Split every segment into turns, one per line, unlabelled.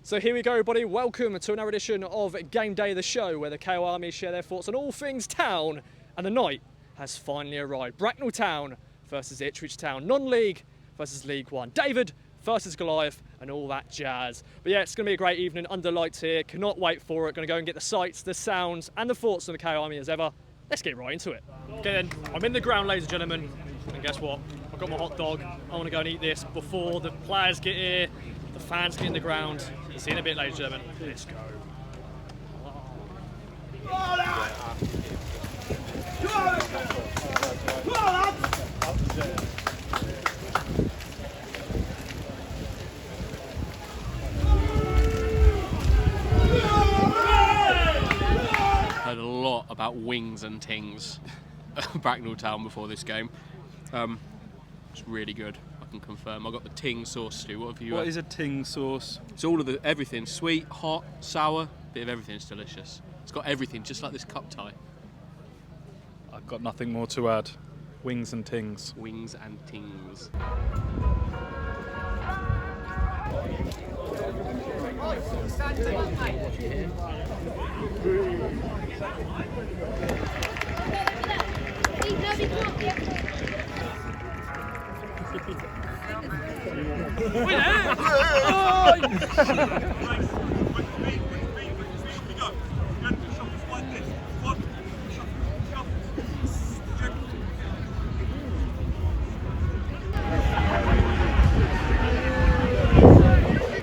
So here we go, everybody. Welcome to another edition of Game Day, the show where the KO Army share their thoughts on all things town, and the night has finally arrived. Bracknell Town versus Ipswich Town, non-league versus League One. David versus Goliath and all that jazz. But yeah, it's going to be a great evening under lights here. Cannot wait for it. Going to go and get the sights, the sounds, and the thoughts of the KO Army as ever. Let's get right into it. Okay then, I'm in the ground, ladies and gentlemen, and guess what? I've got my hot dog. I want to go and eat this before the players get here, the fans get in the ground. See you in a bit, ladies and gentlemen. Let's go.
Heard a lot about wings and tings at Bracknell Town before this game. It's really good, I can confirm. I got the ting sauce, Stu. What have you?
What is a ting sauce?
It's all of everything. Sweet, hot, sour, bit of everything. It's delicious. It's got everything, just like this cup tie.
I've got nothing more to add. Wings and tings.
Wings and tings.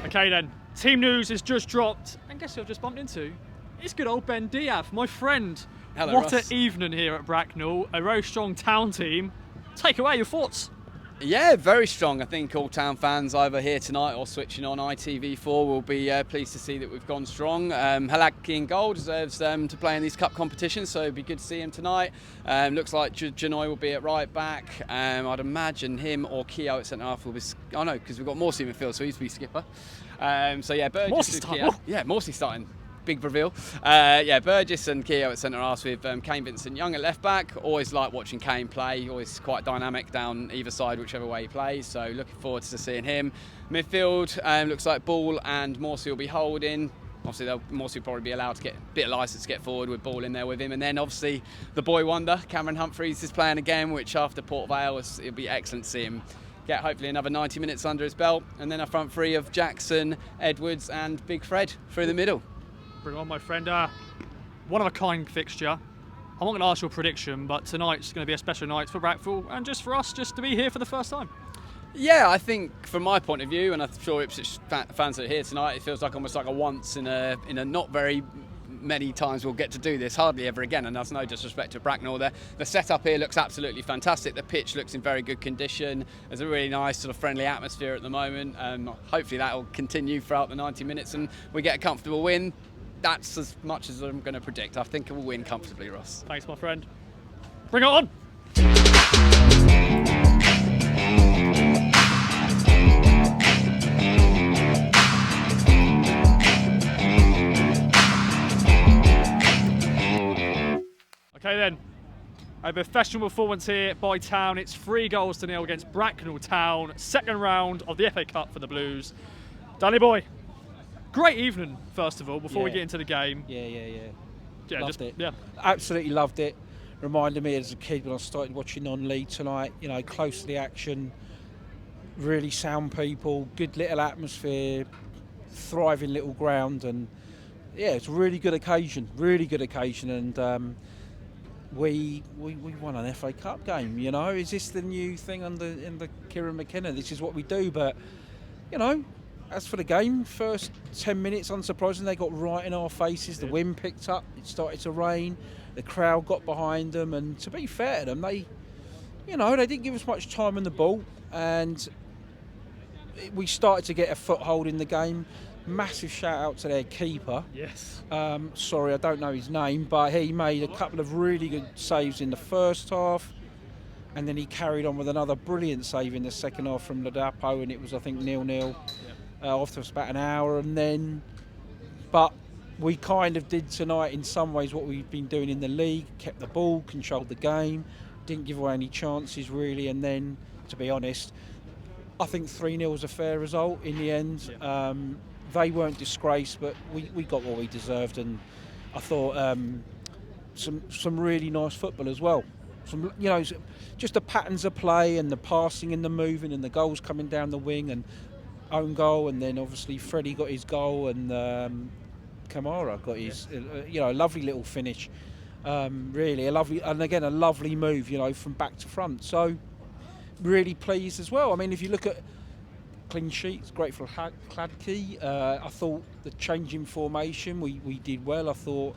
Okay then, team news is just dropped, and guess who I've just bumped into? It's good old Ben Diaz, my friend.
Hello,
what
Ross.
an evening here at Bracknell, a very strong town team. Take away your thoughts.
Yeah, very strong. I think all town fans either here tonight or switching on ITV4 will be pleased to see that we've gone strong. Halaki in goal deserves to play in these cup competitions, so it'd be good to see him tonight. Looks like Janoi will be at right back. I'd imagine him or Keogh at centre half will be. Oh no, because we've got Morsey in midfield, so he's be skipper. So yeah, Burgess
Morsey
and
starting.
Keogh. Yeah, Morsey starting. Big reveal. Yeah, Burgess and Keogh at centre half with Kane Vincent Young at left back. Always like watching Kane play. Always quite dynamic down either side, whichever way he plays. So looking forward to seeing him. Midfield looks like Ball and Morsey will be holding. Obviously, Morsey will probably be allowed to get a bit of licence to get forward with Ball in there with him. And then obviously the boy wonder, Cameron Humphreys, is playing again, which after Port Vale, it'll be excellent to see him get hopefully another 90 minutes under his belt. And then a front three of Jackson, Edwards and Big Fred through the middle.
Bring on, my friend. One of a kind fixture. I'm not going to ask your prediction, but tonight's going to be a special night for Bracknell and just for us, just to be here for the first time.
Yeah, I think from my point of view, and I'm sure Ipswich fans that are here tonight, it feels like almost like a once in a not very many times we'll get to do this, hardly ever again, and that's no disrespect to Bracknell. The setup here looks absolutely fantastic. The pitch looks in very good condition. There's a really nice sort of friendly atmosphere at the moment. Hopefully that will continue throughout the 90 minutes and we get a comfortable win. That's as much as I'm going to predict. I think we'll win comfortably, Ross.
Thanks, my friend. Bring it on! Okay then, a professional performance here by Town. It's 3-0 against Bracknell Town. Second round of the FA Cup for the Blues. Danny boy, great evening, first of all, before we get into the game.
Yeah. Loved it.
Yeah.
Absolutely loved it. Reminded me as a kid when I started watching on League tonight, you know, close to the action, really sound people, good little atmosphere, thriving little ground, and yeah, it's a really good occasion, and we won an FA Cup game, you know. Is this the new thing in the Kieran McKenna? This is what we do, but, you know, as for the game, first 10 minutes, unsurprisingly, they got right in our faces. The wind picked up, it started to rain, the crowd got behind them, and to be fair to them, they didn't give us much time on the ball, and we started to get a foothold in the game. Massive shout out to their keeper.
Yes.
Sorry, I don't know his name, but he made a couple of really good saves in the first half, and then he carried on with another brilliant save in the second half from Ladapo, and it was, I think, 0-0. After about an hour, but we kind of did tonight in some ways what we've been doing in the league, kept the ball, controlled the game, didn't give away any chances really, and then, to be honest, I think 3-0 is a fair result in the end. they weren't disgraced, but we got what we deserved, and I thought some really nice football as well. Some, just the patterns of play and the passing and the moving and the goals coming down the wing and own goal, and then obviously Freddie got his goal and Kamara got his, a lovely little finish. Really a lovely move, from back to front. So really pleased as well. I mean, if you look at clean sheets, grateful Cladkey. I thought the change in formation, we did well. I thought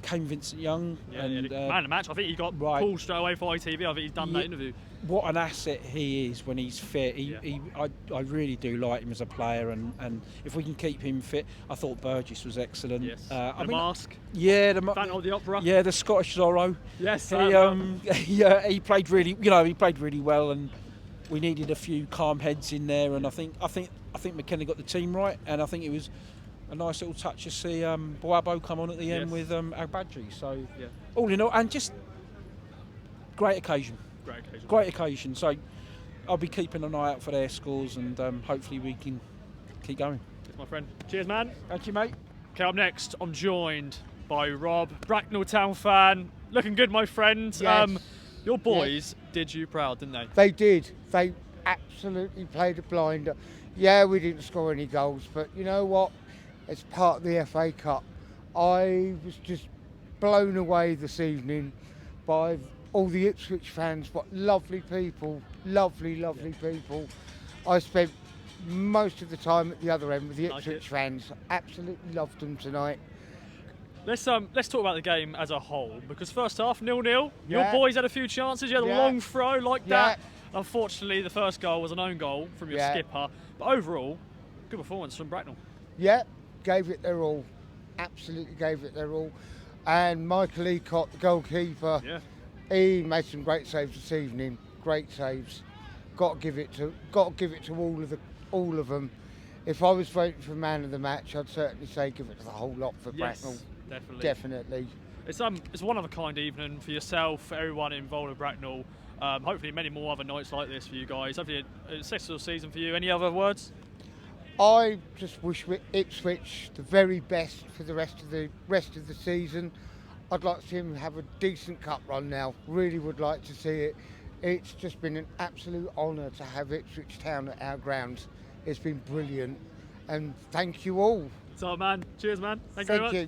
came Vincent Young.
Man of the match. I think he got pulled straight away for ITV. I think he's done that interview.
What an asset he is when he's fit. I really do like him as a player, and if we can keep him fit, I thought Burgess was excellent.
Yes. the mask.
Yeah,
Phantom of the Opera.
Yeah, the Scottish Zorro.
Yes.
He played really well, and we needed a few calm heads in there, and I think McKenna got the team right, and I think it was a nice little touch to see Boabo come on at the end with Agbadji. So all in all, and just great occasion. Great occasion. So I'll be keeping an eye out for their scores, and hopefully we can keep going.
Yes, my friend. Cheers, man.
Thank you, mate.
Okay, up next, I'm joined by Rob, Bracknell Town fan. Looking good, my friend.
Yes.
Your boys did you proud, didn't they?
They did. They absolutely played a blinder. Yeah, we didn't score any goals, but you know what? It's part of the FA Cup. I was just blown away this evening by all the Ipswich fans. What lovely people, lovely people. I spent most of the time at the other end with the Ipswich fans. Absolutely loved them tonight.
Let's talk about the game as a whole, because first half 0-0. Your boys had a few chances. You had a long throw like that. Unfortunately, the first goal was an own goal from your skipper. But overall, good performance from Bracknell.
Yeah, gave it their all. Absolutely gave it their all. And Michael Eacott, the goalkeeper, he made some great saves this evening. Great saves. Got to give it to all of them. If I was voting for man of the match, I'd certainly say give it to the whole lot for Bracknell. Definitely.
It's one of a kind evening for yourself, for everyone involved with Bracknell. Hopefully many more other nights like this for you guys. Hopefully a successful season for you. Any other words?
I just wish Ipswich the very best for the rest of the season. I'd like to see him have a decent cup run now. Really would like to see it. It's just been an absolute honour to have Ipswich Town at our grounds. It's been brilliant, and thank you all.
So, man, cheers, man. Thank you very much.
You.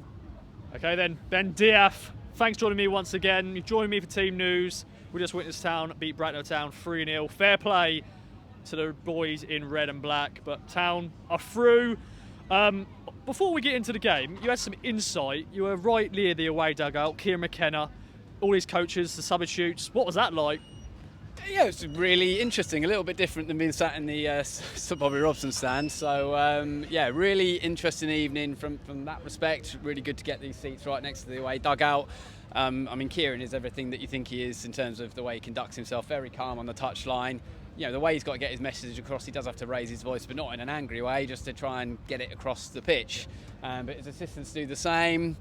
Okay, then Ben Diaf, thanks for joining me once again. You joined me for team news. We just witnessed Town beat Bracknell Town 3-0. Fair play to the boys in red and black, but Town are through. Before we get into the game, you had some insight. You were right near the away dugout. Kieran McKenna, all his coaches, the substitutes. What was that like?
Yeah, it's really interesting. A little bit different than being sat in the Sir Bobby Robson stand. So really interesting evening from that respect. Really good to get these seats right next to the away dugout. Kieran is everything that you think he is in terms of the way he conducts himself. Very calm on the touchline. The way he's got to get his message across, he does have to raise his voice, but not in an angry way, just to try and get it across the pitch. But his assistants do the same.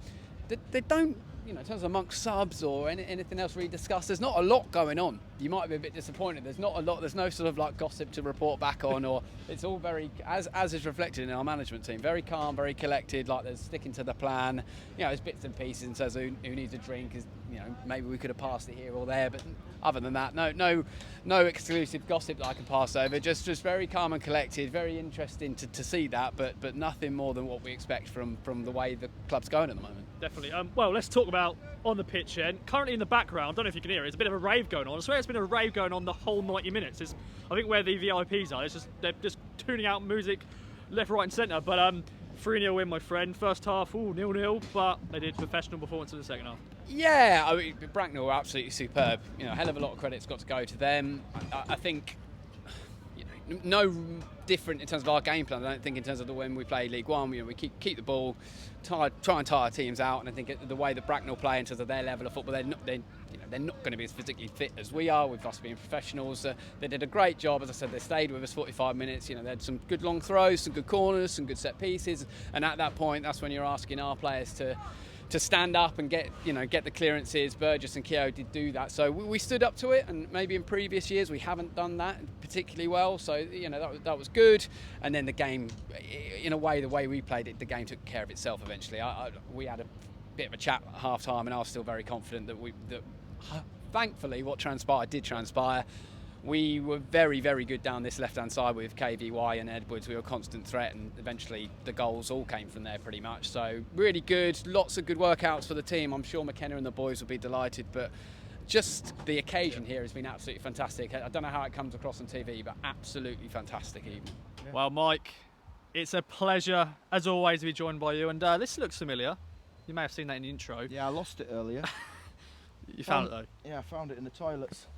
They don't, in terms of amongst subs or anything else really discussed, there's not a lot going on. You might be a bit disappointed. There's not a lot. There's no sort of like gossip to report back on, or it's all very, as is reflected in our management team, very calm, very collected. Like there's sticking to the plan. There's bits and pieces and says who needs a drink. Is maybe we could have passed it here or there, but other than that, no exclusive gossip that I can pass over. Just very calm and collected. Very interesting to see that, but nothing more than what we expect from the way the club's going at the moment.
Definitely. Well, let's talk about on the pitch then. Currently in the background, I don't know if you can hear it, there's a bit of a rave going on. I swear it's been a rave going on the whole 90 minutes. I think where the VIPs are, they're just tuning out music left, right and centre. But 3-0 win, my friend. First half, 0-0, but they did professional performance in the second half.
Yeah, Bracknell were absolutely superb. A hell of a lot of credit's got to go to them. I think no different in terms of our game plan. I don't think in terms of the when we play League One, we keep the ball, try and tire our teams out, and I think the way that Bracknell play in terms of their level of football, they're they're not going to be as physically fit as we are, with us being professionals. They did a great job. As I said, they stayed with us 45 minutes. They had some good long throws, some good corners, some good set pieces, and at that point, that's when you're asking our players to stand up and get the clearances. Burgess and Keogh did do that, so we stood up to it, and maybe in previous years we haven't done that particularly well, so that was good. And then the game, in a way, the way we played it, the game took care of itself eventually. We had a bit of a chat at half time, and I was still very confident that thankfully what transpired did transpire. We were very, very good down this left-hand side with KVY and Edwards. We were a constant threat, and eventually the goals all came from there pretty much. So really good, lots of good workouts for the team. I'm sure McKenna and the boys will be delighted, but just the occasion here has been absolutely fantastic. I don't know how it comes across on TV, but absolutely fantastic evening.
Yeah. Well, Mike, it's a pleasure, as always, to be joined by you. And this looks familiar. You may have seen that in the intro.
Yeah, I lost it earlier.
You found it, though?
Yeah, I found it in the toilets.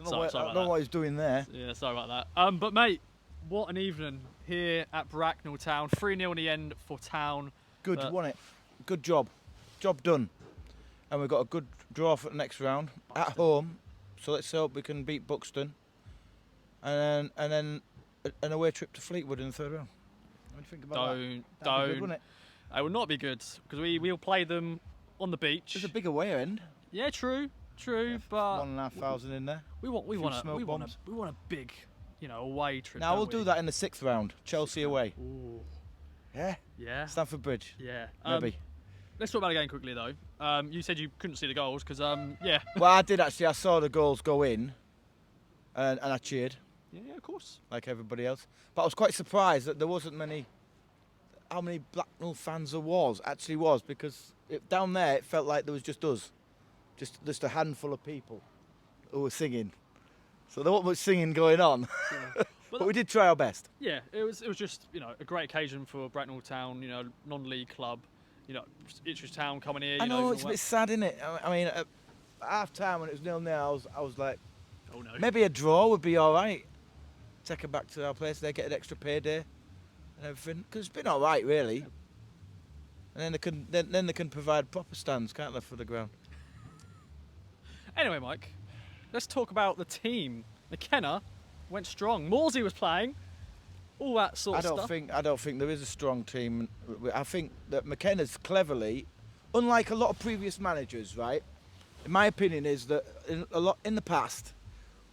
I
Sorry
don't know what he's doing there.
Yeah, sorry about that. But mate, what an evening here at Bracknell Town. 3-0 in the end for Town.
Good, wasn't it? Good job. Job done. And we've got a good draw for the next round at home. So let's hope we can beat Buxton. And then an away trip to Fleetwood in the third round. What do you think about that? That'd be good, wouldn't it?
It would not be good, because we'll play them on the beach.
There's a big away end.
Yeah, true,
Yeah,
but
1,500 in there.
we want a big, away trip.
Now we'll do that in the 6th round. Chelsea away.
Ooh.
Yeah.
Yeah.
Stamford Bridge.
Yeah.
Maybe.
Let's talk about the game quickly though. You said you couldn't see the goals because yeah.
Well, I did actually. I saw the goals go in, and I cheered
Yeah, of course.
like everybody else. But I was quite surprised that there wasn't how many Bracknell fans there actually was, because down there it felt like there was just us. Just a handful of people who were singing. So there wasn't much singing going on.
Yeah.
But we did try our best.
Yeah, it was just a great occasion for Bracknell Town, non-league club, Ipswich Town coming here.
I know, it's a bit sad, isn't it? I mean, at half time when it was 0-0, I was like,
oh no,
maybe a draw would be all right. Take them back to our place, they get an extra payday and everything. Because it's been all right, really. And then they can provide proper stands, can't they, for the ground?
Anyway, Mike, let's talk about the team. McKenna went strong. Morsey was playing. All that sort of stuff.
I don't think there is a strong team. I think that McKenna's cleverly, unlike a lot of previous managers, right? In my opinion, is that in the past,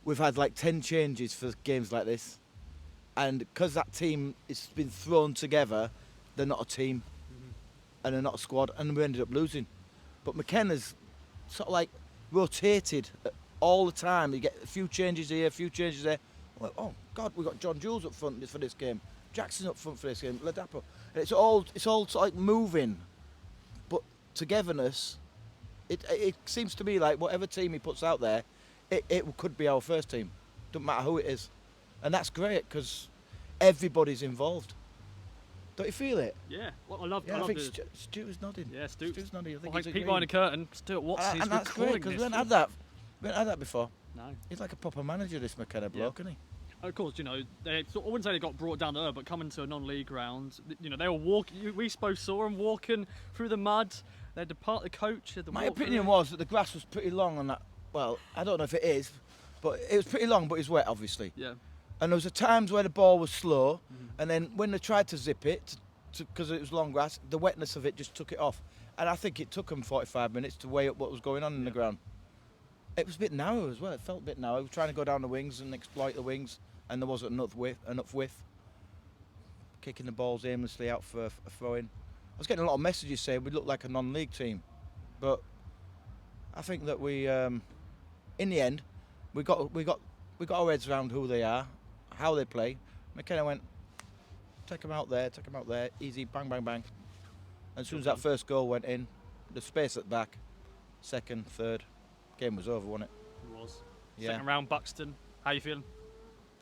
we've had like 10 changes for games like this, and because that team has been thrown together, they're not a team, and they're not a squad, and we ended up losing. But McKenna's sort of like rotated all the time. You get a few changes here, a few changes there. Well, oh God, we've got John Jules up front for this game, Jackson up front for this game, Ladapo. And it's all sort of like moving, but togetherness. It seems to me like whatever team he puts out there, it could be our first team. Doesn't matter who it is, and that's great because everybody's involved. Don't you feel it?
Yeah, well, I love
I think
it.
Stu's nodding.
Yeah,
Stu's nodding. I think
Well,
he's
peek behind the
agreeing.
curtain. Stuart Watson is
And that's great
recording
because
this.
we haven't had that. We haven't had that before.
No.
He's like a proper manager, this McKenna bloke, isn't he?
Of course, they I wouldn't say they got brought down to earth, but coming to a non-league ground, they were walking. We both saw them walking through the mud. They had to part the coach.
My opinion was that the grass was pretty long on that. Well, I don't know if it is, but it was pretty long, but it's wet, obviously.
Yeah.
And there was times where the ball was slow, and then when they tried to zip it, because it was long grass, the wetness of it just took it off. And I think it took them 45 minutes to weigh up what was going on in the ground. It was a bit narrow as well. It felt a bit narrow. We were trying to go down the wings and exploit the wings, and there wasn't enough width. Kicking the balls aimlessly out for a throw-in. I was getting a lot of messages saying we looked like a non-league team, but I think that we, in the end, we got our heads around who they are, how they play. McKenna went, take them out there, easy, bang, bang, bang. And as soon as that first goal went in, the space at the back, second, third, game was over, wasn't it?
It was.
Yeah.
Second round, Buxton. How you feeling?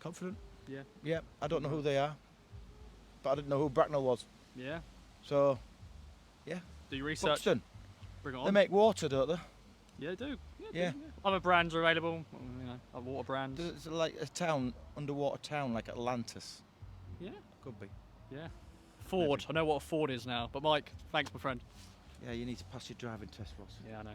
Confident?
Yeah.
Yeah, I don't know who they are, but I didn't know who Bracknell was.
Yeah.
So, yeah.
Do your research.
Buxton.
Bring it on.
They make water, don't they?
Yeah, they do.
Yeah.
Other brands are available. A water brand.
It's like a town, underwater town, like Atlantis.
Yeah.
Could be.
Yeah. Ford. I know what a Ford is now. But Mike, thanks, my friend.
Yeah, you need to pass your driving test, Ross.
Yeah, I know.